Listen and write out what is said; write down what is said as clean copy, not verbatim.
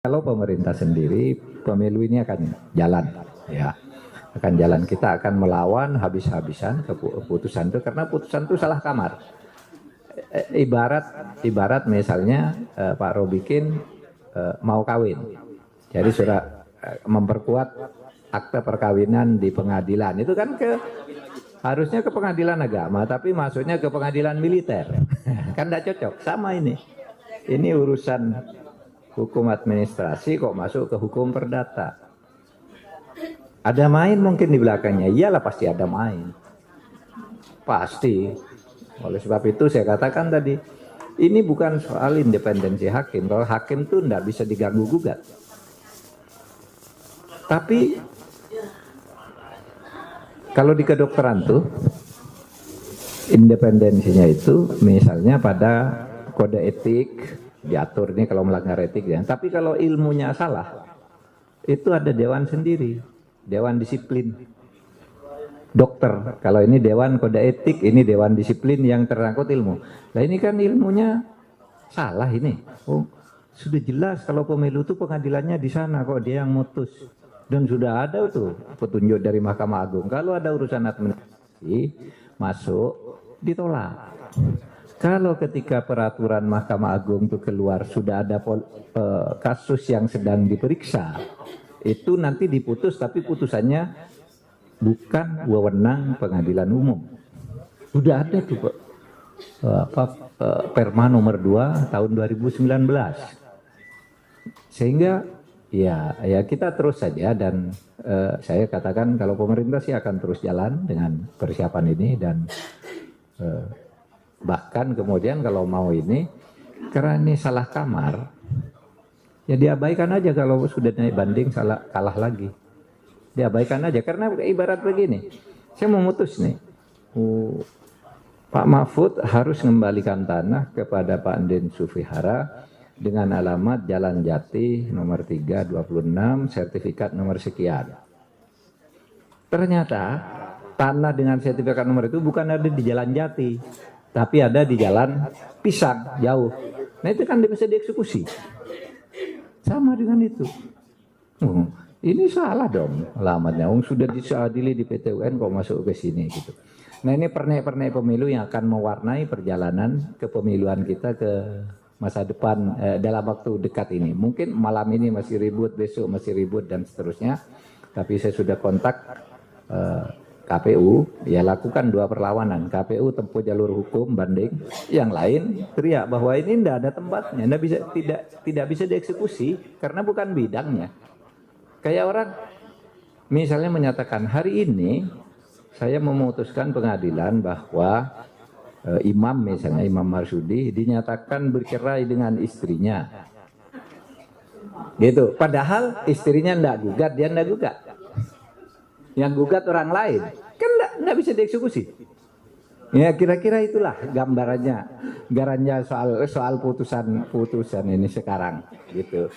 Kalau pemerintah sendiri, pemilu ini akan jalan, ya, akan jalan. Kita akan melawan habis-habisan keputusan itu, karena putusan itu salah kamar. Ibarat misalnya Pak Robikin mau kawin, jadi sudah memperkuat akte perkawinan di pengadilan, itu kan harusnya ke pengadilan agama, tapi masuknya ke pengadilan militer, kan tidak cocok. Sama ini urusan hukum administrasi kok masuk ke hukum perdata. Ada main mungkin di belakangnya, iyalah pasti ada main, pasti. Oleh sebab itu saya katakan tadi, ini bukan soal independensi hakim. Kalau hakim tuh tidak bisa diganggu gugat. Tapi kalau di kedokteran tuh independensinya itu misalnya pada kode etik diatur nih kalau melanggar etik ya. Tapi kalau ilmunya salah, itu ada dewan sendiri, dewan disiplin dokter. Kalau ini dewan kode etik, ini dewan disiplin yang terangkut ilmu. Nah ini kan ilmunya salah ini. Oh, sudah jelas kalau pemilu itu pengadilannya di sana, kok dia yang mutus. Dan sudah ada tuh petunjuk dari Mahkamah Agung. Kalau ada urusan administrasi masuk ditolak. Kalau ketika peraturan Mahkamah Agung itu keluar sudah ada kasus yang sedang diperiksa, itu nanti diputus, tapi putusannya bukan wewenang pengadilan umum. Sudah ada tuh Perma nomor 2 tahun 2019. Sehingga ya kita terus saja, dan saya katakan kalau pemerintah sih akan terus jalan dengan persiapan ini, dan bahkan kemudian kalau mau ini, karena ini salah kamar, ya diabaikan aja. Kalau sudah naik banding kalah lagi, diabaikan aja. Karena ibarat begini, saya memutus nih, Pak Mahfud harus mengembalikan tanah kepada Pak Andin Sufihara dengan alamat Jalan Jati nomor 326, sertifikat nomor sekian. Ternyata tanah dengan sertifikat nomor itu bukan ada di Jalan Jati, tapi ada di Jalan Pisang, jauh. Nah itu kan bisa dieksekusi. Sama dengan itu. Ini salah dong alamatnya. Sudah diadili di PT UN kok masuk ke sini gitu. Nah ini pernek-pernek pemilu yang akan mewarnai perjalanan kepemiluan kita ke masa depan dalam waktu dekat ini. Mungkin malam ini masih ribut, besok masih ribut dan seterusnya. Tapi saya sudah kontak KPU, ya lakukan 2 perlawanan. KPU tempuh jalur hukum banding, yang lain teriak bahwa ini tidak ada tempatnya, tidak bisa dieksekusi karena bukan bidangnya. Kayak orang misalnya menyatakan hari ini saya memutuskan pengadilan bahwa imam, misalnya Imam Marsudi dinyatakan bercerai dengan istrinya, gitu. Padahal istrinya tidak gugat, dia tidak gugat. Yang gugat orang lain, kan nggak bisa dieksekusi. Ya kira-kira itulah gambarannya soal putusan ini sekarang, gitu.